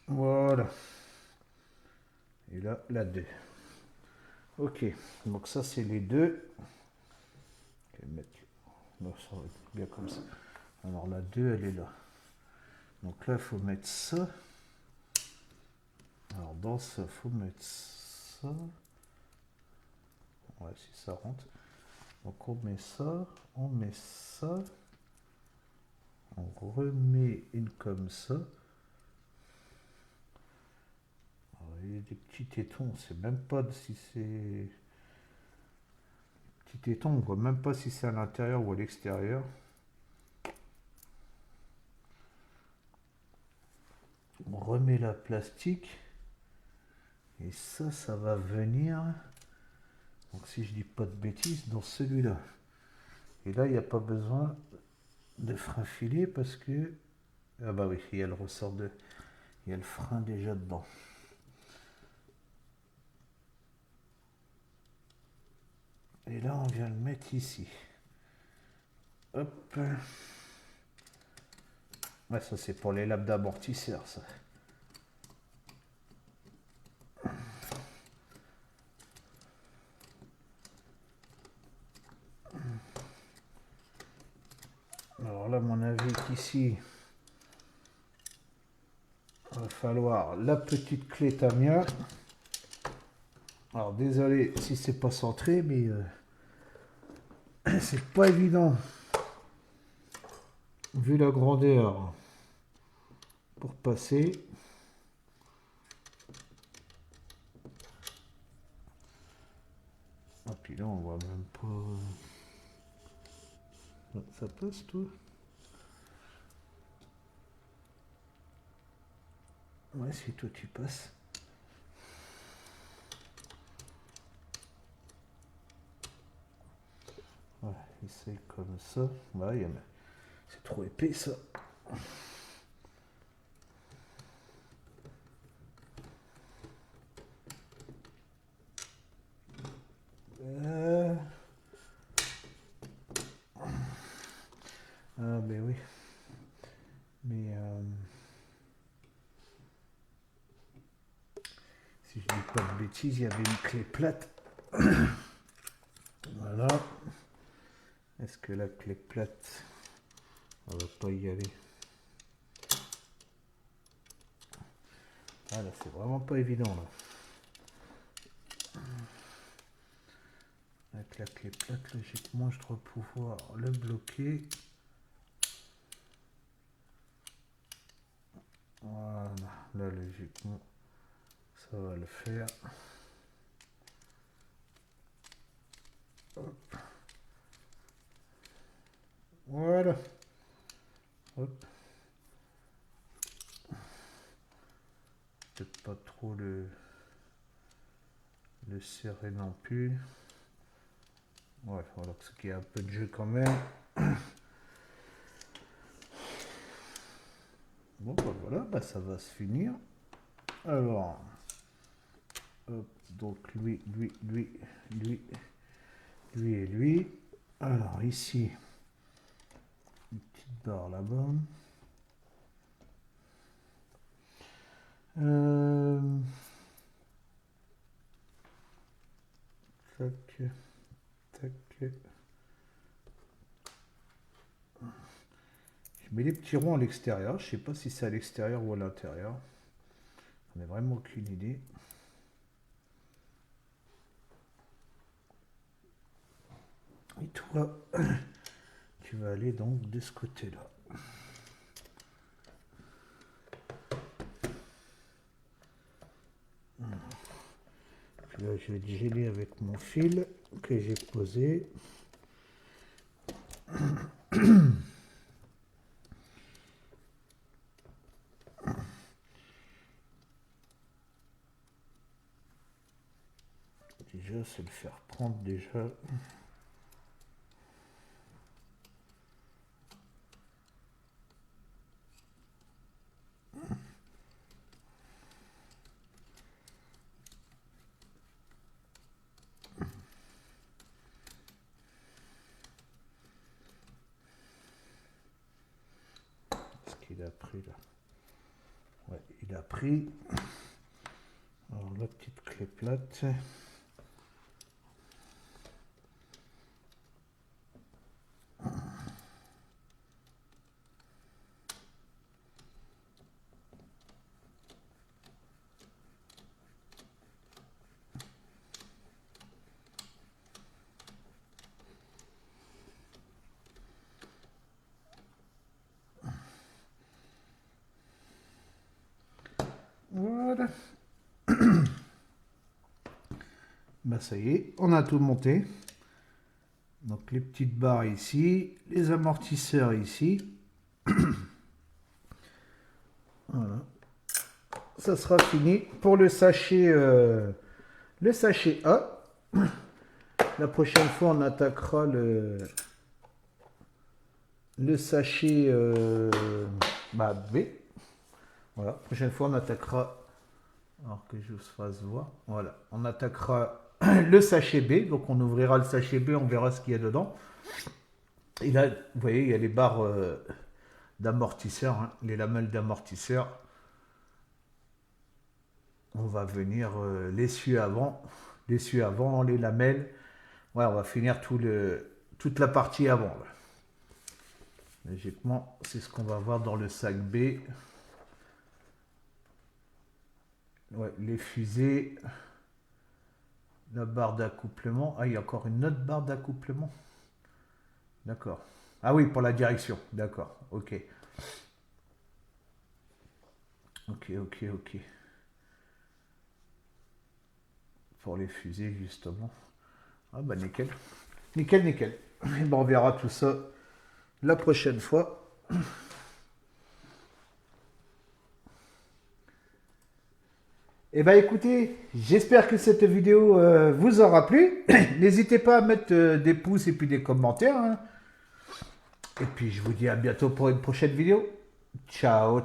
Voilà. Et là, la 2. Ok, donc ça c'est les deux. Je vais mettre... Non, ça va être bien comme ça. Alors la 2, elle est là. Donc là, il faut mettre ça. Alors dans ça, il faut mettre ça. Ouais, si ça rentre. Donc on met ça, on met ça. On remet une comme ça. Alors, il y a des petits tétons, on ne sait même pas si c'est... Petit téton, on ne voit même pas si c'est à l'intérieur ou à l'extérieur. On remet la plastique. Et ça va venir... Donc si je dis pas de bêtises, dans celui-là. Et là, il n'y a pas besoin de frein filé parce que... Ah bah oui, il y a le ressort de... Il y a le frein déjà dedans. Et là, on vient le mettre ici. Hop. Ouais, ça c'est pour les lames d'amortisseur, ça. Alors là, mon avis qu'ici, il va falloir la petite clé Tamiya. Alors désolé si c'est pas centré, mais c'est pas évident vu la grandeur pour passer. Ah puis là on voit même pas. Ça passe toi? Ouais, si toi tu passes. Ouais, essaye comme ça. Ouais, c'est trop épais ça. Ah ben oui. Mais si je dis pas de bêtises, il y avait une clé plate. Voilà. Est-ce que la clé plate, on va pas y aller? Ah là, c'est vraiment pas évident là. Avec la clé plate, logiquement, je dois pouvoir le bloquer. Voilà, là, logiquement, ça va le faire. Hop. Voilà. Hop. Peut-être pas trop le serrer non plus. Ouais, voilà, ce qui est un peu de jeu quand même. Bon, bah voilà, bah ça va se finir. Alors, hop, donc lui et lui. Alors ici, une petite barre là-bas. Tac, tac. Je mets les petits ronds à l'extérieur. Je sais pas si c'est à l'extérieur ou à l'intérieur. J'en ai vraiment aucune idée. Et toi, tu vas aller donc de ce côté-là. Là, je vais geler avec mon fil que j'ai posé. Déjà, c'est le faire prendre déjà. Qu'est-ce qu'il a pris là? Ouais, il a pris. Alors la petite clé plate. Voilà. Bah ça y est, on a tout monté. Donc les petites barres ici, les amortisseurs ici. Voilà. Ça sera fini pour le sachet A. La prochaine fois, on attaquera le sachet B. Voilà, la prochaine fois, on attaquera. Alors que je vous fasse voir. Voilà, on attaquera le sachet B. Donc on ouvrira le sachet B, on verra ce qu'il y a dedans. Et là, vous voyez, il y a les barres d'amortisseur, hein, les lamelles d'amortisseur. On va venir l'essuie avant, les lamelles. Ouais, on va finir toute la partie avant. Là. Logiquement, c'est ce qu'on va voir dans le sac B. Ouais, les fusées, la barre d'accouplement. Ah, il y a encore une autre barre d'accouplement. D'accord. Ah oui, pour la direction. D'accord. Ok. Ok. Pour les fusées, justement. Ah bah nickel. Nickel. Et bon, on verra tout ça la prochaine fois. Eh bien écoutez, j'espère que cette vidéo vous aura plu. N'hésitez pas à mettre des pouces et puis des commentaires. Hein. Et puis je vous dis à bientôt pour une prochaine vidéo. Ciao.